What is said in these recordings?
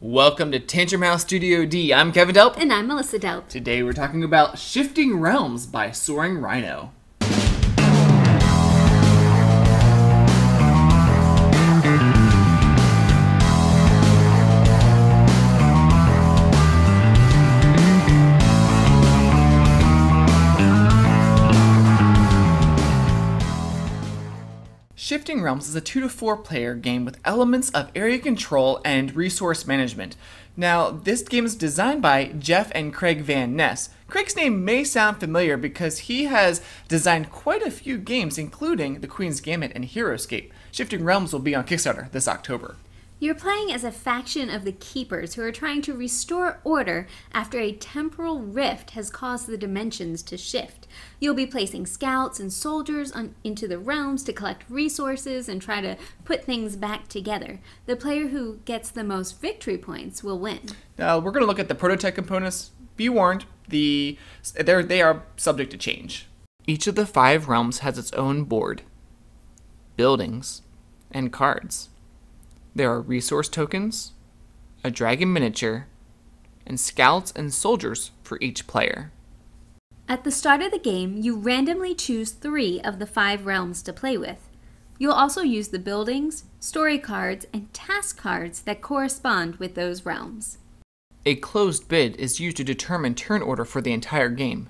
Welcome to Tantrum House Studio D. I'm Kevin Delp. And I'm Melissa Delp. Today we're talking about Shifting Realms by Soaring Rhino. Shifting Realms is a 2 to 4 player game with elements of area control and resource management. Now, this game is designed by Jeff and Craig Van Ness. Craig's name may sound familiar because he has designed quite a few games, including The Queen's Gambit and Heroescape. Shifting Realms will be on Kickstarter this October. You're playing as a faction of the Keepers who are trying to restore order after a temporal rift has caused the dimensions to shift. You'll be placing scouts and soldiers into the realms to collect resources and try to put things back together. The player who gets the most victory points will win. Now, we're going to look at the prototype components. Be warned, they are subject to change. Each of the 5 realms has its own board, buildings, and cards. There are resource tokens, a dragon miniature, and scouts and soldiers for each player. At the start of the game, you randomly choose 3 of the 5 realms to play with. You'll also use the buildings, story cards, and task cards that correspond with those realms. A closed bid is used to determine turn order for the entire game.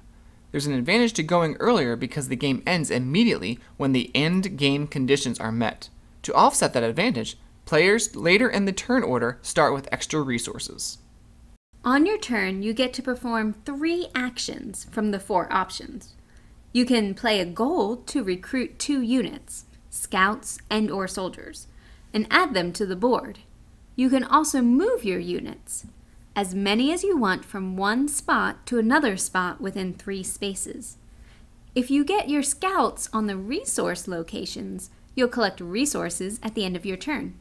There's an advantage to going earlier because the game ends immediately when the end game conditions are met. To offset that advantage, players later in the turn order start with extra resources. On your turn, you get to perform 3 actions from the 4 options. You can play a gold to recruit 2 units, scouts and/or soldiers, and add them to the board. You can also move your units, as many as you want from one spot to another spot within 3 spaces. If you get your scouts on the resource locations, you'll collect resources at the end of your turn.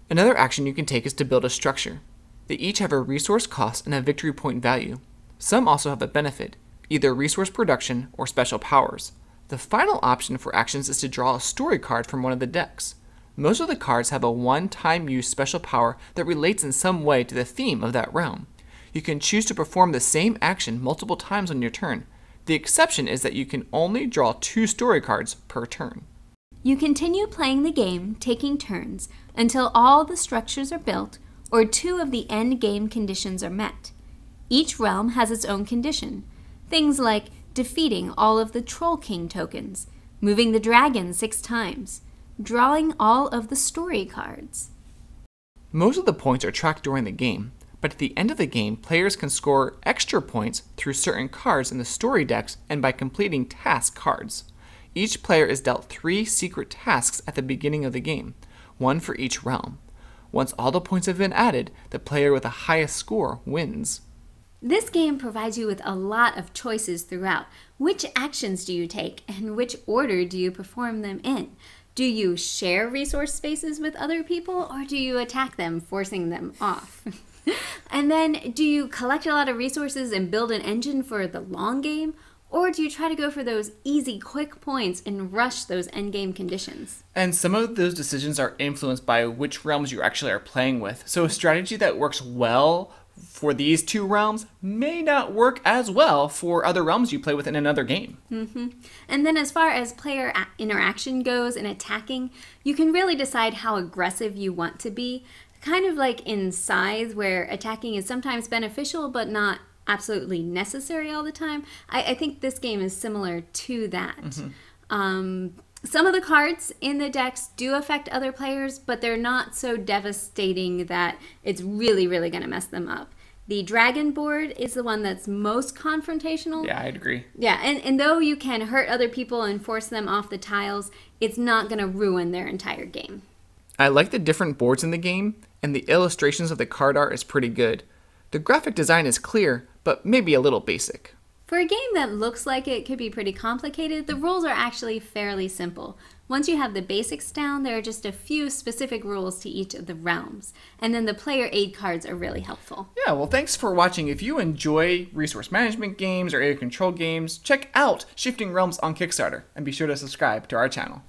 Another action you can take is to build a structure. They each have a resource cost and a victory point value. Some also have a benefit, either resource production or special powers. The final option for actions is to draw a story card from one of the decks. Most of the cards have a one-time use special power that relates in some way to the theme of that realm. You can choose to perform the same action multiple times on your turn. The exception is that you can only draw 2 story cards per turn. You continue playing the game, taking turns, until all the structures are built or 2 of the end game conditions are met. Each realm has its own condition. Things like defeating all of the Troll King tokens, moving the dragon 6 times, drawing all of the story cards. Most of the points are tracked during the game, but at the end of the game, players can score extra points through certain cards in the story decks and by completing task cards. Each player is dealt 3 secret tasks at the beginning of the game, 1 for each realm. Once all the points have been added, the player with the highest score wins. This game provides you with a lot of choices throughout. Which actions do you take and which order do you perform them in? Do you share resource spaces with other people or do you attack them, forcing them off? And then, do you collect a lot of resources and build an engine for the long game? Or do you try to go for those easy, quick points and rush those endgame conditions? And some of those decisions are influenced by which realms you actually are playing with. So a strategy that works well for these 2 realms may not work as well for other realms you play with in another game. And then as far as player interaction goes in attacking, you can really decide how aggressive you want to be. Kind of like in Scythe, where attacking is sometimes beneficial but not absolutely necessary all the time. I think this game is similar to that. Some of the cards in the decks do affect other players, but they're not so devastating that it's really, really going to mess them up. The dragon board is the one that's most confrontational. Yeah, I'd agree. Yeah, and though you can hurt other people and force them off the tiles, it's not going to ruin their entire game. I like the different boards in the game, and the illustrations of the card art is pretty good. The graphic design is clear, but maybe a little basic. For a game that looks like it could be pretty complicated, the rules are actually fairly simple. Once you have the basics down, there are just a few specific rules to each of the realms, and then the player aid cards are really helpful. Yeah, well, thanks for watching. If you enjoy resource management games or area control games, check out Shifting Realms on Kickstarter, and be sure to subscribe to our channel.